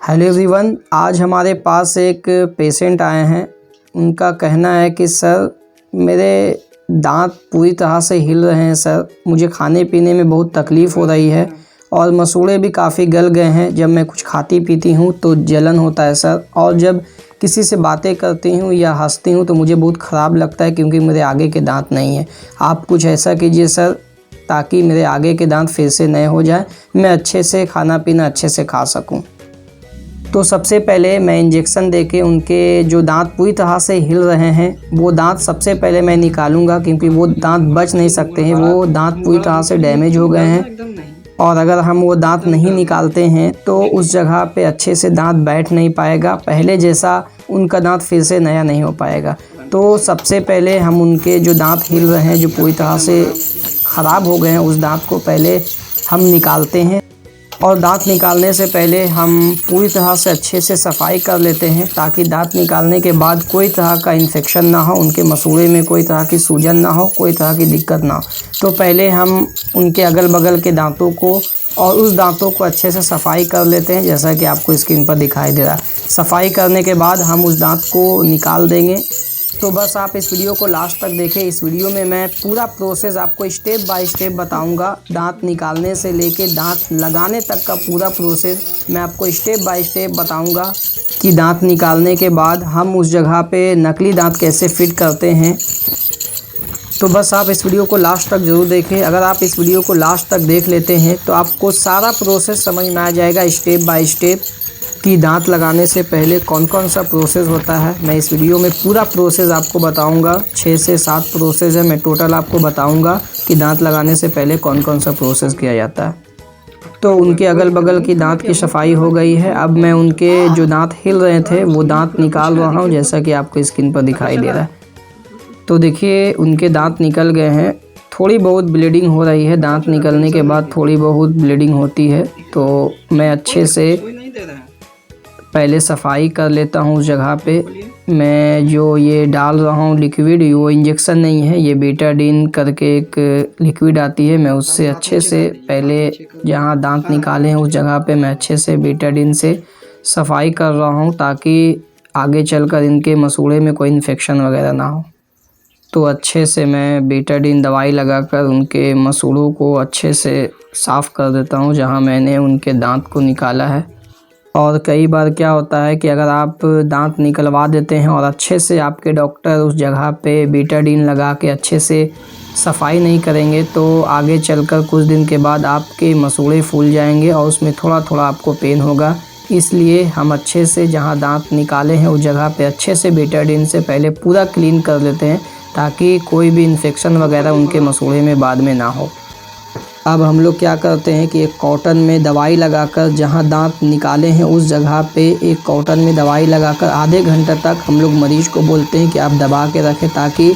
Hello everyone, आज हमारे पास एक पेशेंट आए हैं। उनका कहना है कि सर मेरे दांत पूरी तरह से हिल रहे हैं सर, मुझे खाने पीने में बहुत तकलीफ़ हो रही है और मसूड़े भी काफ़ी गल गए हैं। जब मैं कुछ खाती पीती हूँ तो जलन होता है सर, और जब किसी से बातें करती हूँ या हंसती हूँ तो मुझे बहुत ख़राब लगता है क्योंकि मेरे आगे के दांत नहीं हैं। आप कुछ ऐसा कीजिए सर ताकि मेरे आगे के दांत फिर से नए हो जाएँ, मैं अच्छे से खाना पीना अच्छे से खा सकूँ। तो सबसे पहले मैं इंजेक्शन देके उनके जो दांत पूरी तरह से हिल रहे हैं वो दांत सबसे पहले मैं निकालूंगा, क्योंकि वो दांत बच नहीं सकते हैं, वो दांत पूरी तरह से डैमेज हो गए हैं। और अगर हम वो दांत नहीं निकालते हैं तो उस जगह पे अच्छे से दांत बैठ नहीं पाएगा, पहले जैसा उनका दांत फिर से नया नहीं हो पाएगा। तो सबसे पहले हम उनके जो दांत हिल रहे हैं, जो पूरी तरह से ख़राब हो गए हैं, उस दांत को पहले हम निकालते हैं। और दांत निकालने से पहले हम पूरी तरह से अच्छे से सफाई कर लेते हैं ताकि दांत निकालने के बाद कोई तरह का इन्फेक्शन ना हो, उनके मसूड़े में कोई तरह की सूजन ना हो, कोई तरह की दिक्कत ना हो। तो पहले हम उनके अगल बगल के दांतों को और उस दांतों को अच्छे से सफाई कर लेते हैं, जैसा कि आपको स्क्रीन पर दिखाई दे रहा है। सफाई करने के बाद हम उस दांत को निकाल देंगे। तो बस आप इस वीडियो को लास्ट तक देखें। इस वीडियो में मैं पूरा प्रोसेस आपको स्टेप बाय स्टेप बताऊंगा। दांत निकालने से लेके दांत लगाने तक का पूरा प्रोसेस मैं आपको स्टेप बाय स्टेप बताऊंगा कि दांत निकालने के बाद हम उस जगह पे नकली दांत कैसे फिट करते हैं। तो बस आप इस वीडियो को लास्ट तक ज़रूर देखें। अगर आप इस वीडियो को लास्ट तक देख लेते हैं तो आपको सारा प्रोसेस समझ में आ जाएगा स्टेप बाय स्टेप कि दांत लगाने से पहले कौन कौन सा प्रोसेस होता है। मैं इस वीडियो में पूरा प्रोसेस आपको बताऊंगा, 6 से 7 प्रोसेस है, मैं टोटल आपको बताऊंगा कि दांत लगाने से पहले कौन कौन सा प्रोसेस किया जाता है। तो उनके अगल बगल की दांत की सफाई हो गई है। अब मैं उनके जो दांत हिल रहे थे वो दांत निकाल रहा हूँ, जैसा कि आपको स्क्रीन पर दिखाई दे रहा है। तो देखिए उनके दांत निकल गए हैं। थोड़ी बहुत ब्लीडिंग हो रही है, दांत निकलने के बाद थोड़ी बहुत ब्लीडिंग होती है। तो मैं अच्छे से पहले सफाई कर लेता हूँ उस जगह पे। मैं जो ये डाल रहा हूँ लिक्विड, वो इंजेक्शन नहीं है, ये बेटाडीन करके एक लिक्विड आती है। मैं उससे अच्छे से पहले जहाँ दांत निकाले हैं उस जगह पे मैं अच्छे से बेटाडीन से सफाई कर रहा हूँ ताकि आगे चलकर इनके मसूड़े में कोई इन्फेक्शन वगैरह ना हो। तो अच्छे से मैं बेटाडीन दवाई लगाकर उनके मसूड़ों को अच्छे से साफ़ कर देता हूँ जहाँ मैंने उनके दांत को निकाला है। और कई बार क्या होता है कि अगर आप दांत निकलवा देते हैं और अच्छे से आपके डॉक्टर उस जगह पे बेटाडीन लगा के अच्छे से सफाई नहीं करेंगे तो आगे चलकर कुछ दिन के बाद आपके मसूड़े फूल जाएंगे और उसमें थोड़ा थोड़ा आपको पेन होगा। इसलिए हम अच्छे से जहां दांत निकाले हैं उस जगह पे अच्छे से बेटाडीन से पहले पूरा क्लीन कर लेते हैं ताकि कोई भी इन्फेक्शन वगैरह उनके मसूड़े में बाद में ना हो। अब हम लोग क्या करते हैं कि एक कॉटन में दवाई लगाकर जहां दांत निकाले हैं उस जगह पे एक कॉटन में दवाई लगाकर आधे घंटे तक हम लोग मरीज को बोलते हैं कि आप दबा के रखें ताकि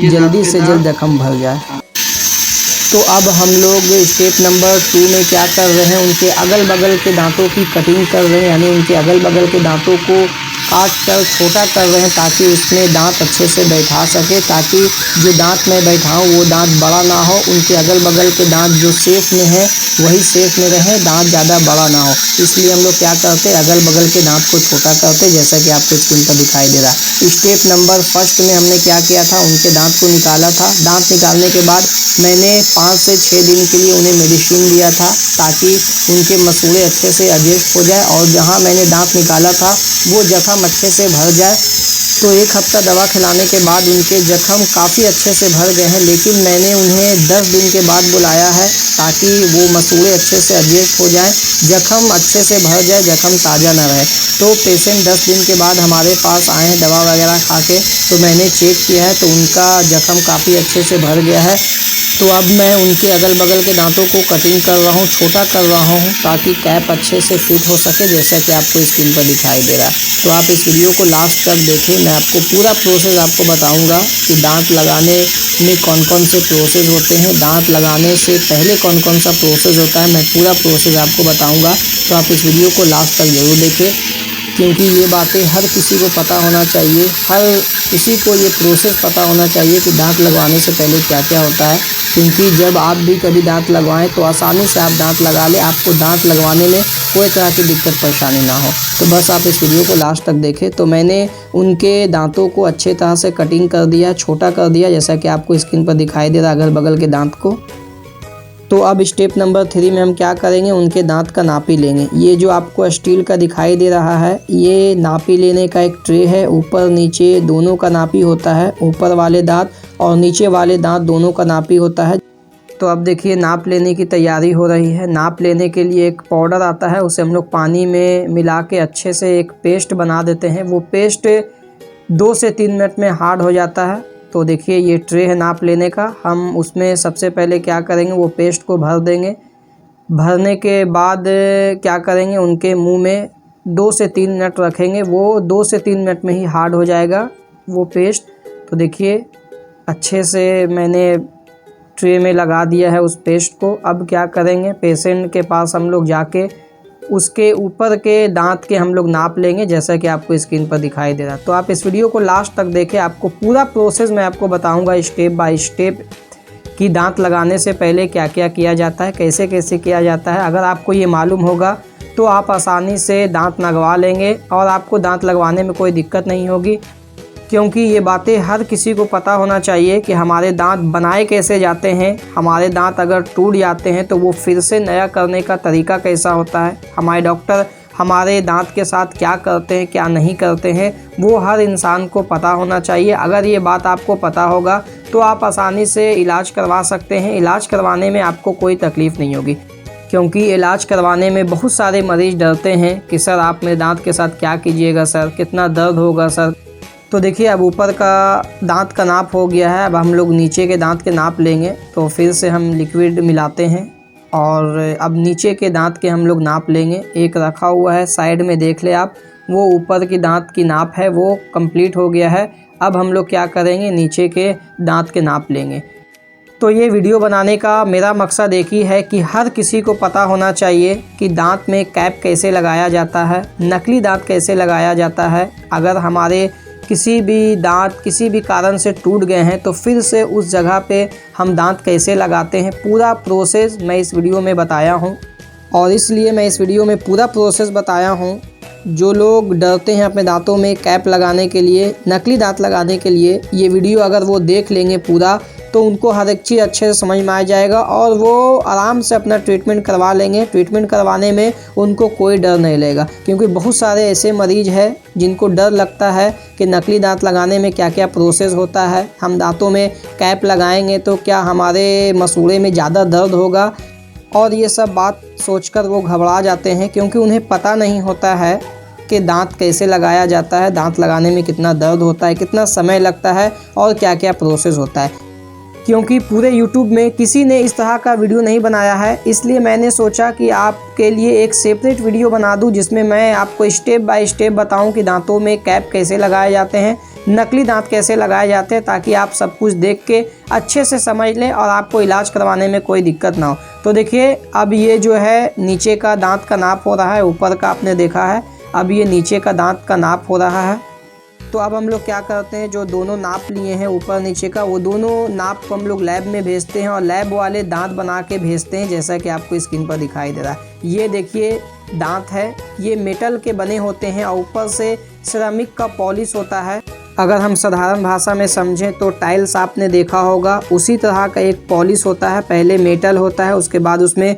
जल्दी से जल्द जख्म भर जाए। तो अब हम लोग स्टेप नंबर 2 में क्या कर रहे हैं, उनके अगल बगल के दांतों की कटिंग कर रहे हैं, यानी उनके अगल बगल के दांतों को काट कर छोटा कर रहे हैं ताकि उसमें दांत अच्छे से बैठा सके, ताकि जो दांत मैं बैठाऊं वो दांत बड़ा ना हो, उनके अगल बगल के दांत जो शेप में है वही शेप में रहे, दांत ज़्यादा बड़ा ना हो। इसलिए हम लोग क्या करते हैं, अगल बगल के दांत को छोटा करते, जैसा कि आपको स्क्रीन पर दिखाई दे रहा है। स्टेप नंबर 1 में हमने क्या किया था, उनके दांत को निकाला था। दांत निकालने के बाद मैंने 5 से 6 दिन के लिए उन्हें मेडिसिन दिया था ताकि उनके मसूड़े अच्छे से एडजस्ट हो जाए और जहाँ मैंने दांत निकाला था वो जख्म अच्छे से भर जाए। तो 1 हफ्ता दवा खिलाने के बाद उनके जख्म काफ़ी अच्छे से भर गए हैं, लेकिन मैंने उन्हें 10 दिन के बाद बुलाया है ताकि वो मसूड़े अच्छे से एडजस्ट हो जाएं, जख्म अच्छे से भर जाए, जख्म ताज़ा ना रहे। तो पेशेंट 10 दिन के बाद हमारे पास आए हैं दवा वगैरह खा के, तो मैंने चेक किया है तो उनका जख्म काफ़ी अच्छे से भर गया है। तो अब मैं उनके अगल बगल के दांतों को कटिंग कर रहा हूँ, छोटा कर रहा हूँ ताकि कैप अच्छे से फिट हो सके, जैसा कि आपको स्क्रीन पर दिखाई दे रहा है। तो आप इस वीडियो को लास्ट तक देखें, मैं आपको पूरा प्रोसेस आपको बताऊंगा कि दांत लगाने में कौन कौन से प्रोसेस होते हैं, दांत लगाने से पहले कौन कौन सा प्रोसेस होता है, मैं पूरा प्रोसेस आपको बताऊँगा। तो आप इस वीडियो को लास्ट तक ज़रूर देखें क्योंकि ये बातें हर किसी को पता होना चाहिए, हर किसी को ये प्रोसेस पता होना चाहिए कि दांत लगवाने से पहले क्या क्या होता है। क्योंकि जब आप भी कभी दांत लगवाएं तो आसानी से आप दांत लगा लें, आपको दांत लगवाने में कोई तरह की दिक्कत परेशानी ना हो। तो बस आप इस वीडियो को लास्ट तक देखें। तो मैंने उनके दांतों को अच्छे तरह से कटिंग कर दिया, छोटा कर दिया, जैसा कि आपको स्क्रीन पर दिखाई दे रहा है अगल बगल के दांत को। तो अब स्टेप नंबर 3 में हम क्या करेंगे, उनके दांत का नापी लेंगे। ये जो आपको स्टील का दिखाई दे रहा है, ये नापी लेने का एक ट्रे है। ऊपर नीचे दोनों का नापी होता है, ऊपर वाले दांत और नीचे वाले दांत दोनों का नापी होता है। तो अब देखिए नाप लेने की तैयारी हो रही है। नाप लेने के लिए एक पाउडर आता है, उसे हम लोग पानी में मिला के अच्छे से एक पेस्ट बना देते हैं। वो पेस्ट 2 से 3 मिनट में हार्ड हो जाता है। तो देखिए ये ट्रे है नाप लेने का। हम उसमें सबसे पहले क्या करेंगे, वो पेस्ट को भर देंगे। भरने के बाद क्या करेंगे, उनके मुंह में 2 से 3 मिनट रखेंगे। वो 2 से 3 मिनट में ही हार्ड हो जाएगा वो पेस्ट। तो देखिए अच्छे से मैंने ट्रे में लगा दिया है उस पेस्ट को। अब क्या करेंगे, पेशेंट के पास हम लोग जाके उसके ऊपर के दांत के हम लोग नाप लेंगे, जैसा कि आपको स्क्रीन पर दिखाई दे रहा है। तो आप इस वीडियो को लास्ट तक देखें, आपको पूरा प्रोसेस मैं आपको बताऊंगा स्टेप बाय स्टेप कि दांत लगाने से पहले क्या क्या किया जाता है, कैसे कैसे किया जाता है। अगर आपको ये मालूम होगा तो आप आसानी से दांत लगवा लेंगे और आपको दांत लगवाने में कोई दिक्कत नहीं होगी, क्योंकि ये बातें हर किसी को पता होना चाहिए कि हमारे दांत बनाए कैसे जाते हैं। हमारे दांत अगर टूट जाते हैं तो वो फिर से नया करने का तरीका कैसा होता है, हमारे डॉक्टर हमारे दांत के साथ क्या करते हैं क्या नहीं करते हैं, वो हर इंसान को पता होना चाहिए। अगर ये बात आपको पता होगा तो आप आसानी से इलाज करवा सकते हैं। इलाज करवाने में आपको कोई तकलीफ़ नहीं होगी, क्योंकि इलाज करवाने में बहुत सारे मरीज़ डरते हैं कि सर आप मेरे दांत के साथ क्या कीजिएगा, सर कितना दर्द होगा सर। तो देखिए अब ऊपर का दांत का नाप हो गया है। अब हम लोग नीचे के दांत के नाप लेंगे। तो फिर से हम लिक्विड मिलाते हैं और अब नीचे के दांत के हम लोग नाप लेंगे। एक रखा हुआ है साइड में, देख ले आप, वो ऊपर की दांत की नाप है वो कंप्लीट हो गया है। अब हम लोग क्या करेंगे, नीचे के दांत के नाप लेंगे। तो ये वीडियो बनाने का मेरा मकसद एक ही है कि हर किसी को पता होना चाहिए कि दांत में कैप कैसे लगाया जाता है, नकली दांत कैसे लगाया जाता है। अगर हमारे किसी भी दांत किसी भी कारण से टूट गए हैं तो फिर से उस जगह पे हम दांत कैसे लगाते हैं, पूरा प्रोसेस मैं इस वीडियो में बताया हूं। और इसलिए मैं इस वीडियो में पूरा प्रोसेस बताया हूं। जो लोग डरते हैं अपने दांतों में कैप लगाने के लिए, नकली दांत लगाने के लिए, ये वीडियो अगर वो देख लेंगे पूरा तो उनको हर एक चीज़ अच्छे से समझ में आ जाएगा और वो आराम से अपना ट्रीटमेंट करवा लेंगे। ट्रीटमेंट करवाने में उनको कोई डर नहीं लगेगा, क्योंकि बहुत सारे ऐसे मरीज हैं जिनको डर लगता है कि नकली दांत लगाने में क्या क्या प्रोसेस होता है, हम दांतों में कैप लगाएंगे तो क्या हमारे मसूड़े में ज़्यादा दर्द होगा, और ये सब बात सोचकर वो घबरा जाते हैं, क्योंकि उन्हें पता नहीं होता है कि दांत कैसे लगाया जाता है, दांत लगाने में कितना दर्द होता है, कितना समय लगता है और क्या क्या प्रोसेस होता है। क्योंकि पूरे YouTube में किसी ने इस तरह का वीडियो नहीं बनाया है, इसलिए मैंने सोचा कि आपके लिए एक सेपरेट वीडियो बना दूं, जिसमें मैं आपको स्टेप बाय स्टेप बताऊं कि दांतों में कैप कैसे लगाए जाते हैं, नकली दांत कैसे लगाए जाते हैं, ताकि आप सब कुछ देख के अच्छे से समझ लें और आपको इलाज करवाने में कोई दिक्कत ना हो। तो देखिए अब ये जो है नीचे का दांत का नाप हो रहा है, ऊपर का आपने देखा है, अब ये नीचे का दांत का नाप हो रहा है। तो अब हम लोग क्या करते हैं, जो दोनों नाप लिए हैं ऊपर नीचे का, वो दोनों नाप को हम लोग लैब में भेजते हैं और लैब वाले दांत बना के भेजते हैं, जैसा कि आपको स्क्रीन पर दिखाई दे रहा है। ये देखिए दांत है, ये मेटल के बने होते हैं और ऊपर से सिरेमिक का पॉलिश होता है। अगर हम साधारण भाषा में समझें तो टाइल्स आपने देखा होगा, उसी तरह का एक पॉलिश होता है। पहले मेटल होता है, उसके बाद उसमें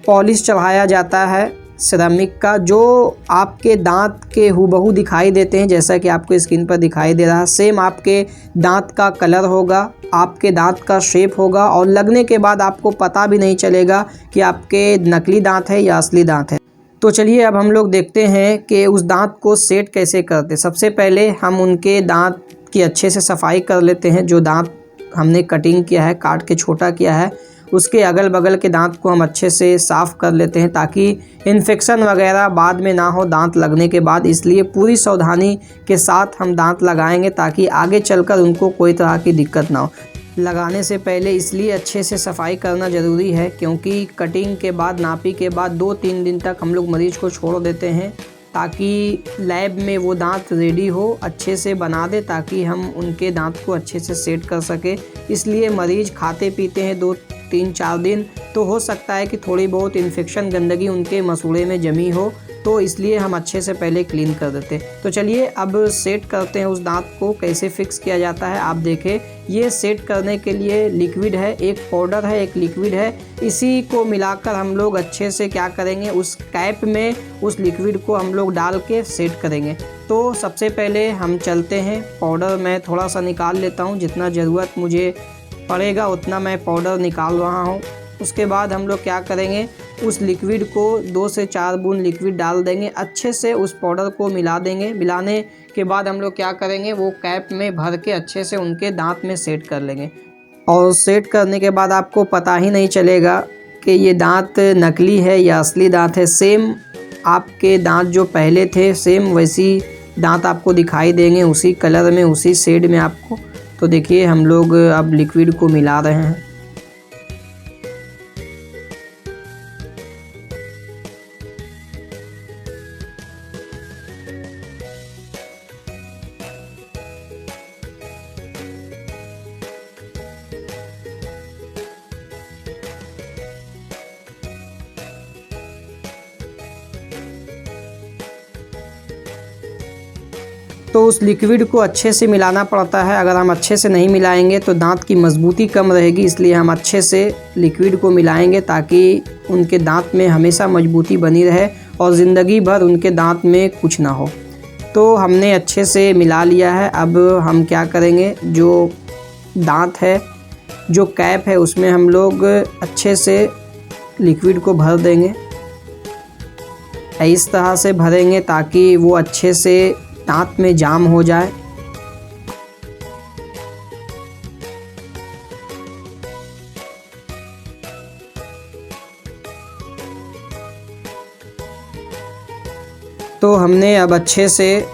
पॉलिश चढ़ाया जाता है सिरेमिक का, जो आपके दांत के हूबहू दिखाई देते हैं, जैसा कि आपको स्क्रीन पर दिखाई दे रहा है। सेम आपके दांत का कलर होगा, आपके दांत का शेप होगा और लगने के बाद आपको पता भी नहीं चलेगा कि आपके नकली दांत है या असली दांत है। तो चलिए अब हम लोग देखते हैं कि उस दांत को सेट कैसे करते। सबसे पहले हम उनके दांत की अच्छे से सफाई कर लेते हैं। जो दांत हमने कटिंग किया है, काट के छोटा किया है, उसके अगल बगल के दांत को हम अच्छे से साफ़ कर लेते हैं, ताकि इन्फेक्शन वगैरह बाद में ना हो दांत लगने के बाद। इसलिए पूरी सावधानी के साथ हम दांत लगाएंगे, ताकि आगे चलकर उनको कोई तरह की दिक्कत ना हो। लगाने से पहले इसलिए अच्छे से सफाई करना ज़रूरी है, क्योंकि कटिंग के बाद, नापी के बाद 2-3 दिन तक हम लोग मरीज़ को छोड़ देते हैं, ताकि लैब में वो दांत रेडी हो, अच्छे से बना दे ताकि हम उनके दांत को अच्छे से सेट कर सके। इसलिए मरीज़ खाते पीते हैं 2-3-4 दिन, तो हो सकता है कि थोड़ी बहुत इन्फेक्शन गंदगी उनके मसूड़े में जमी हो, तो इसलिए हम अच्छे से पहले क्लीन कर देते। तो चलिए अब सेट करते हैं उस दांत को, कैसे फिक्स किया जाता है। आप देखें, ये सेट करने के लिए लिक्विड है, एक पाउडर है, एक लिक्विड है। इसी को मिलाकर हम लोग अच्छे से क्या करेंगे, उस कैप में उस लिक्विड को हम लोग डाल के सेट करेंगे। तो सबसे पहले हम चलते हैं, पाउडर मैं थोड़ा सा निकाल लेता हूँ, जितना ज़रूरत मुझे पड़ेगा उतना मैं पाउडर निकाल रहा हूँ। उसके बाद हम लोग क्या करेंगे, उस लिक्विड को 2 से 4 बूंद लिक्विड डाल देंगे, अच्छे से उस पाउडर को मिला देंगे। मिलाने के बाद हम लोग क्या करेंगे, वो कैप में भर के अच्छे से उनके दांत में सेट कर लेंगे। और सेट करने के बाद आपको पता ही नहीं चलेगा कि ये दांत नकली है या असली दांत है। सेम आपके दांत जो पहले थे, सेम वैसी दांत आपको दिखाई देंगे, उसी कलर में, उसी शेड में आपको। तो देखिए हम लोग अब लिक्विड को मिला रहे हैं। तो उस लिक्विड को अच्छे से मिलाना पड़ता है। अगर हम अच्छे से नहीं मिलाएंगे तो दांत की मजबूती कम रहेगी, इसलिए हम अच्छे से लिक्विड को मिलाएंगे ताकि उनके दांत में हमेशा मजबूती बनी रहे और ज़िंदगी भर उनके दांत में कुछ ना हो। तो हमने अच्छे से मिला लिया है। अब हम क्या करेंगे, जो दांत है, जो कैप है, उसमें हम लोग अच्छे से लिक्विड को भर देंगे। इस तरह से भरेंगे ताकि वो अच्छे से दांत में जाम हो जाए। तो हमने अब अच्छे से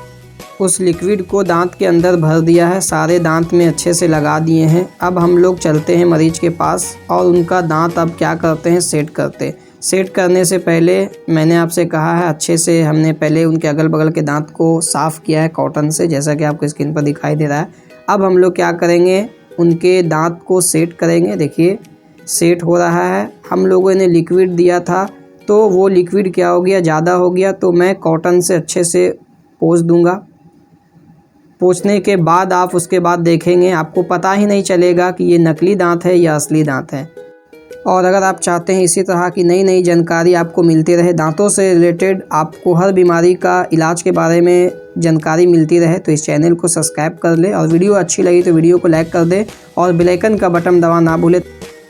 उस लिक्विड को दांत के अंदर भर दिया है, सारे दांत में अच्छे से लगा दिए हैं। अब हम लोग चलते हैं मरीज के पास और उनका दांत अब क्या करते हैं, सेट करते हैं। सेट करने से पहले मैंने आपसे कहा है, अच्छे से हमने पहले उनके अगल बगल के दांत को साफ़ किया है कॉटन से, जैसा कि आपको स्क्रीन पर दिखाई दे रहा है। अब हम लोग क्या करेंगे, उनके दांत को सेट करेंगे। देखिए सेट हो रहा है। हम लोगों ने लिक्विड दिया था तो वो लिक्विड क्या हो गया, ज़्यादा हो गया, तो मैं कॉटन से अच्छे से पोंछ दूँगा। पोंछने के बाद आप उसके बाद देखेंगे, आपको पता ही नहीं चलेगा कि ये नकली दांत है या असली दांत है। और अगर आप चाहते हैं इसी तरह की नई नई जानकारी आपको मिलती रहे, दांतों से रिलेटेड आपको हर बीमारी का इलाज के बारे में जानकारी मिलती रहे, तो इस चैनल को सब्सक्राइब कर ले। और वीडियो अच्छी लगी तो वीडियो को लाइक कर दे और बेल आइकन का बटन दबाना ना भूले,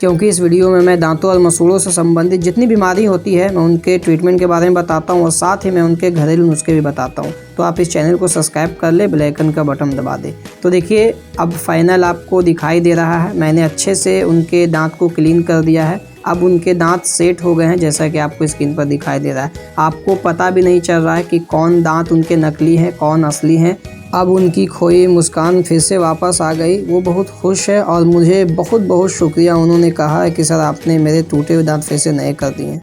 क्योंकि इस वीडियो में मैं दांतों और मसूड़ों से संबंधित जितनी बीमारी होती है मैं उनके ट्रीटमेंट के बारे में बताता हूँ और साथ ही मैं उनके घरेलू नुस्खे भी बताता हूँ। तो आप इस चैनल को सब्सक्राइब कर ले, बेल आइकन का बटन दबा दे। तो देखिए अब फाइनल आपको दिखाई दे रहा है, मैंने अच्छे से उनके दांत को क्लीन कर दिया है। अब उनके दांत सेट हो गए हैं, जैसा कि आपको स्क्रीन पर दिखाई दे रहा है। आपको पता भी नहीं चल रहा है कि कौन दांत उनके नकली हैं, कौन असली हैं। अब उनकी खोई मुस्कान फिर से वापस आ गई, वो बहुत खुश है और मुझे बहुत बहुत शुक्रिया उन्होंने कहा है कि सर आपने मेरे टूटे हुए दांत फिर से नए कर दिए।